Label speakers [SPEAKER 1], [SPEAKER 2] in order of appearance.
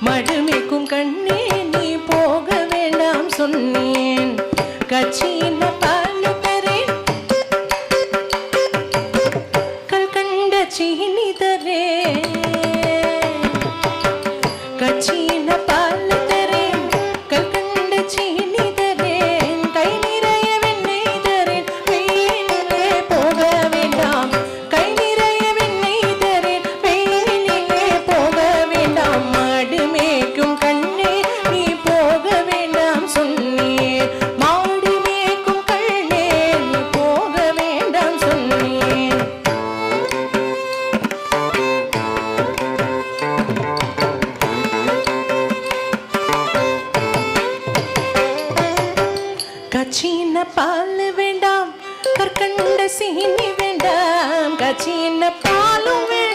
[SPEAKER 1] மடுமேக்கும் கண்ணே நீ போக வேண்டாம் சொன்னேன். கச்சின பால் தரேன் கல்கண்ட சீனி தரேன். கச்சின பால் தரேன் கல்கண்ட சீனி தரேன். கை நிறைய வெண்ணெய் தரேன் வெயிலிலே போக வேண்டாம். கை நிறைய வெண்ணெய் தரேன் வெயிலிலே போக வேண்டாம். மாடு மேய்க்கும் கண்ணே நீ போக வேண்டாம் சொன்னேன். மாடு மேய்க்கும் கண்ணே நீ போக வேண்டாம் சொன்னேன். கச்சின பால் வேண்டாம் கற்கண்ட சீனி வேண்டாம். கச்சின பாலும் வேண்டாம்